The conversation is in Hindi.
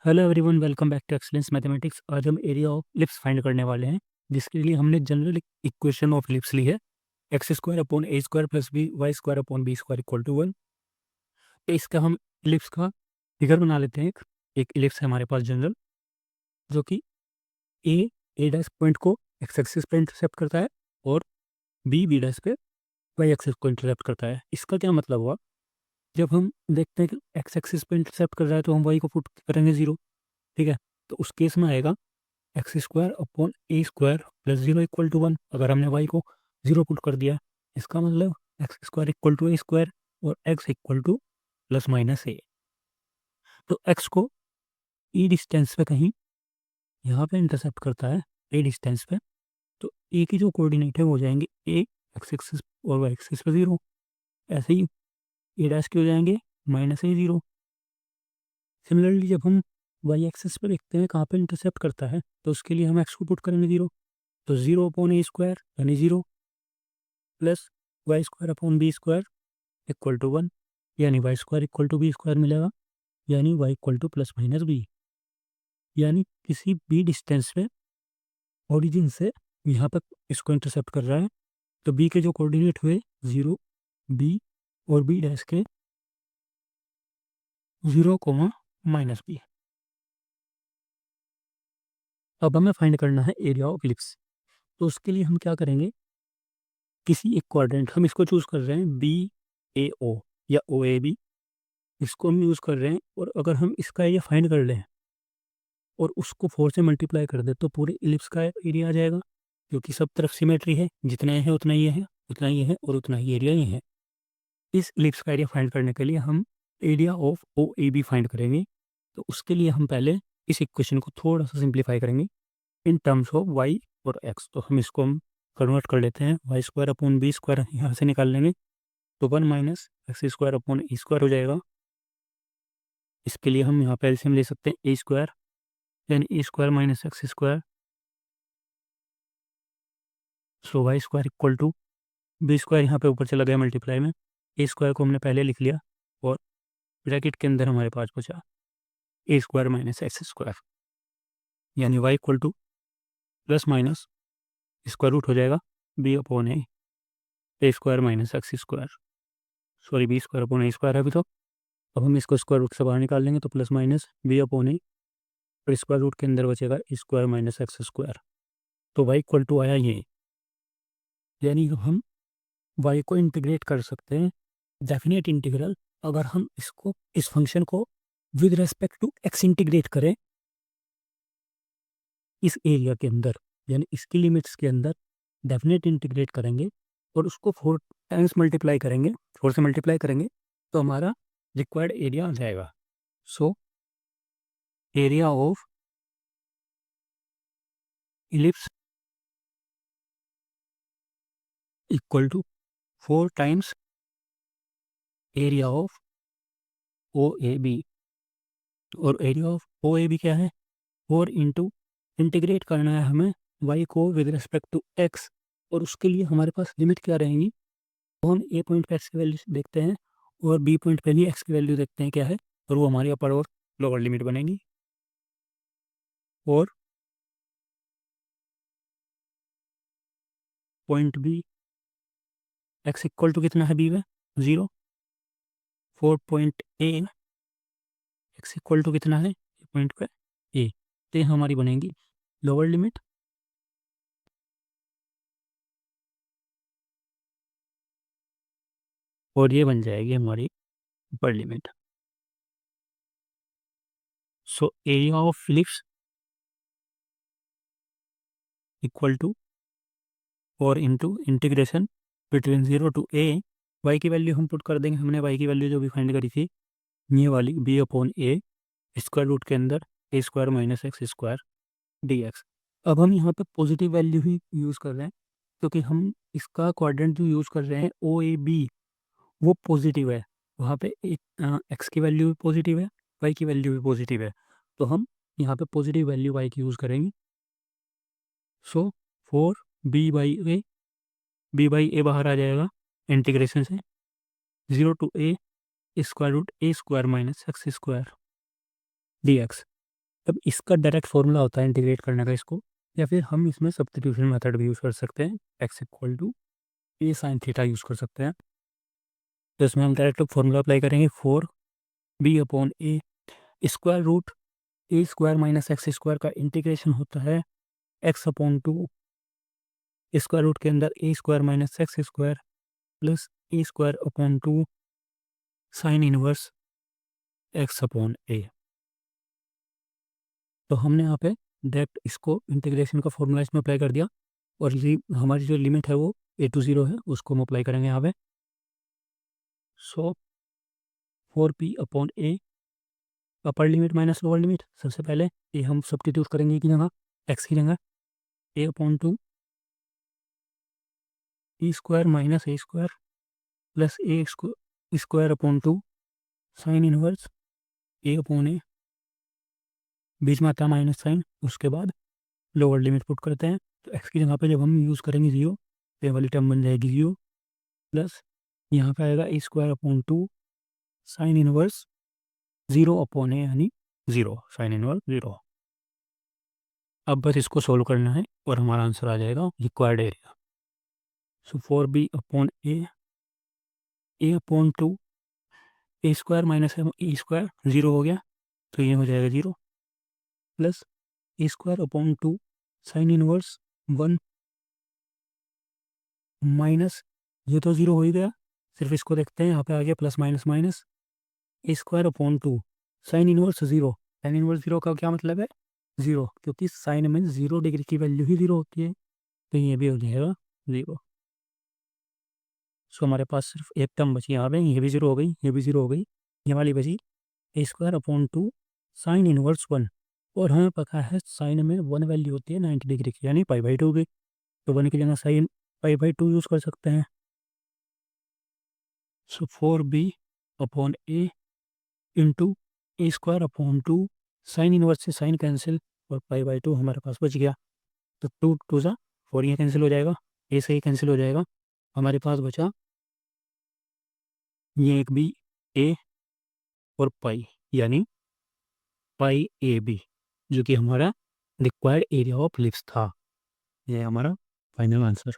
Hello everyone, welcome back to excellence mathematics. आज हम एरिया ऑफ इलिप्स फाइंड करने वाले हैं, जिसके लिए हमने जनरल इक्वेशन ऑफ इलिप्स ली है। X square upon A square plus b y square upon b square equal to 1। तो इसका हम इलिप्स का फिगर बना लेते हैं। एक इलिप्स है हमारे पास जनरल, जो कि ए डैश पॉइंट को एक्स एक्सिस पे इंटरसेप्ट करता है और बी डैश पे वाई एक्सिस को इंटरसेप्ट करता है। इसका क्या मतलब हुआ? जब हम देखते हैं कि एक्स एक्सिस पे इंटरसेप्ट कर रहा है तो हम वाई को पुट करेंगे 0। ठीक है, तो उस केस में आएगा x square upon A square plus 0 equal to 1। अगर हमने वाई को 0 पुट कर दिया, इसका मतलब X square equal to A square और X equal to plus minus A. तो एक्स को ई डिस्टेंस पे कहीं यहाँ पे इंटरसेप्ट करता है, ए डिस्टेंस पे। तो ए की जो कोऑर्डिनेट है वो हो जाएंगे ए एक्स एक्सिस और वाई एक्सिस पे 0। ऐसे ही ए डैश के हो जाएंगे माइनस ए 0। सिमिलरली जब हम वाई एक्सिस पे देखते हैं कहाँ पे इंटरसेप्ट करता है, तो उसके लिए हम एक्स को पुट करेंगे 0। तो 0 अपॉन ए स्क्वायर यानी 0 plus y square upon b square equal to 1, यानी y square equal to B square मिलेगा, यानी Y equal to plus minus b. यानी किसी बी डिस्टेंस पे ओरिजिन से यहाँ पर इसको इंटरसेप्ट कर रहा है, तो बी के जो कोऑर्डिनेट हुए 0 बी और बी डैश के 0 कोमा माइनस बी। अब हमें फाइंड करना है एरिया ऑफ इलिप्स। तो उसके लिए हम क्या करेंगे, किसी एक क्वाड्रेंट हम इसको चूज कर रहे हैं बी ए ओ या ओ ए बी, इसको हम यूज़ कर रहे हैं। और अगर हम इसका एरिया फाइंड कर लें और उसको 4 से मल्टीप्लाई कर दे, तो पूरे इलिप्स का एरिया आ जाएगा, क्योंकि सब तरफ सिमेट्री है। जितना ये है उतना ये है, उतना ये है और उतना ही एरिया ये है। इस इलिप्स का एरिया फाइंड करने के लिए हम area of O A B find करेंगे। तो उसके लिए हम पहले इस इक्वेशन को थोड़ा सा सिंप्लीफाई करेंगे इन टर्म्स ऑफ वाई और एक्स। तो हम इसको हम कन्वर्ट कर लेते हैं, y square upon b square यहाँ से निकाल लेंगे, तो 1 minus x square upon e square हो जाएगा। इसके लिए हम यहाँ पे एलसीएम ले सकते हैं ए स्क्वायर, यानी A square minus x square, so Y square equal to B square यहाँ पे ऊपर चला गया मल्टीप्लाई में, ए स्क्वायर को हमने पहले लिख लिया और ब्रैकेट के अंदर हमारे पास बचा A square minus x square, यानी Y equal to plus minus square root हो जाएगा बी अपॉन ए square minus x square, sorry B square upon ए स्क्वायर है अभी तो। अब हम इसको स्क्वायर रूट से बाहर निकाल लेंगे, तो प्लस माइनस बी अपॉन ए और स्क्वायर रूट के अंदर बचेगा ए स्क्वायर माइनस एक्स स्क्वायर। तो वाई इक्वल टू आया ये, यानी हम वाई को इंटीग्रेट कर सकते हैं डेफिनेट इंटीग्रल। अगर हम इसको इस फंक्शन को with respect to x integrate करें इस एरिया के अंदर, यानी इसकी लिमिट्स के अंदर डेफिनेट इंटीग्रेट करेंगे और उसको 4 टाइम्स मल्टीप्लाई करेंगे, 4 से मल्टीप्लाई करेंगे, तो हमारा रिक्वायर्ड एरिया आ जाएगा। So area of ellipse equal to 4 times area of O A B. और area of O A B क्या है? 4 इंटू इंटीग्रेट करना है हमें वाई को विद रिस्पेक्ट टू एक्स, और उसके लिए हमारे पास लिमिट क्या रहेंगी, तो हम ए पॉइंट पे एक्स की वैल्यू देखते हैं और बी पॉइंट पे भी एक्स की वैल्यू देखते हैं क्या है, और वो हमारी अपर और लोअर लिमिट बनेगी। और point b x equal to कितना है बी में 0, 4 point a x equal to कितना है पॉइंट पे ए, तो ये हमारी बनेगी लोअर लिमिट। और ये बन जाएगी हमारी upper limit. So area of ellipse equal to 4 into integration between 0 to a, y की वैल्यू हम पुट कर देंगे, हमने वाई की वैल्यू जो भी फाइंड करी थी ये वाली बी अपॉन ए स्क्वायर रूट के अंदर A square minus x square D x. अब हम यहाँ पे पॉजिटिव वैल्यू ही यूज़ कर रहे हैं, क्योंकि हम इसका क्वाड्रेंट जो यूज़ कर रहे हैं ओ ए बी वो पॉजिटिव है। वहाँ पे एक एक्स की वैल्यू भी पॉजिटिव है, वाई की वैल्यू भी पॉजिटिव है, तो हम यहाँ पे पॉजिटिव वैल्यू वाई की यूज़ करेंगे। सो 4 बी बाई ए बाहर आ जाएगा इंटीग्रेशन से 0 to A square root A square minus x square D x. अब इसका डायरेक्ट फॉर्मूला होता है इंटीग्रेट करने का इसको, या फिर हम इसमें सब्स्टिट्यूशन मेथड भी यूज़ कर सकते हैं, x equal to a sine theta use कर सकते हैं। तो इसमें हम डायरेक्ट फॉर्मूला अप्लाई करेंगे, 4b/a स्क्वायर रूट ए स्क्वायर माइनस एक्स स्क्वायर का इंटीग्रेशन होता है x/2 स्क्वायर रूट के अंदर A square minus x square plus A square upon 2 sine inverse x/a। तो हमने यहाँ पे डायरेक्ट इसको इंटीग्रेशन का फॉर्मूला इसमें अप्लाई कर दिया, और हमारी जो लिमिट है वो a to 0 है, उसको हम अप्लाई करेंगे यहाँ पे। सो 4p/a upper limit minus lower limit, सबसे पहले ए हम सब्स्टिट्यूट करेंगे की जगह, एक्स की जगह a/2 E square minus A square plus A square upon 2 sine inverse a/a, बीच में आता है माइनस साइन, उसके बाद लोअर लिमिट पुट करते हैं। तो एक्स की जगह पे जब हम यूज़ करेंगे 0, तो ये वाली टर्म बन जाएगी 0 प्लस यहाँ पे आएगा A square upon 2 sine inverse 0/a यानी 0, साइन इनवर्स 0। अब बस इसको सोल्व करना है और हमारा आंसर आ जाएगा required area. So 4b/a a/2 A square minus E square 0 हो गया, तो ये हो जाएगा 0 plus A square upon 2 sine inverse 1 minus, ये तो 0 हो ही गया, सिर्फ इसको देखते हैं, यहाँ पे आ गया plus minus minus A square upon 2 sine inverse 0। Sine inverse 0 का क्या मतलब है? 0, क्योंकि साइन में 0 डिग्री की वैल्यू ही 0 होती है, तो ये भी हो जाएगा 0। सो हमारे पास सिर्फ एक टर्म बची यहाँ पे, ये भी 0 हो गई, ये भी 0 हो गई, ये वाली बची ए स्क्वायर अपॉन 2 साइन इनवर्स 1, और हमें पता है साइन में 1 वैल्यू होती है 90 डिग्री की, यानी π/2 की, तो 1 की जगह साइन π/2 यूज़ कर सकते हैं। सो 4b/a इंटू ए स्क्वायर अपॉन 2 साइन इनवर्स से साइन कैंसिल, और π/2 हमारे पास बच गया, तो 2 2 ज़ा 4, ये कैंसिल हो जाएगा, ए से ही कैंसिल हो जाएगा, हमारे पास बचा ये एक बी ए और पाई, यानी π/a/b, जो कि हमारा रिक्वायर्ड एरिया ऑफ लिप्स था। ये हमारा फाइनल आंसर।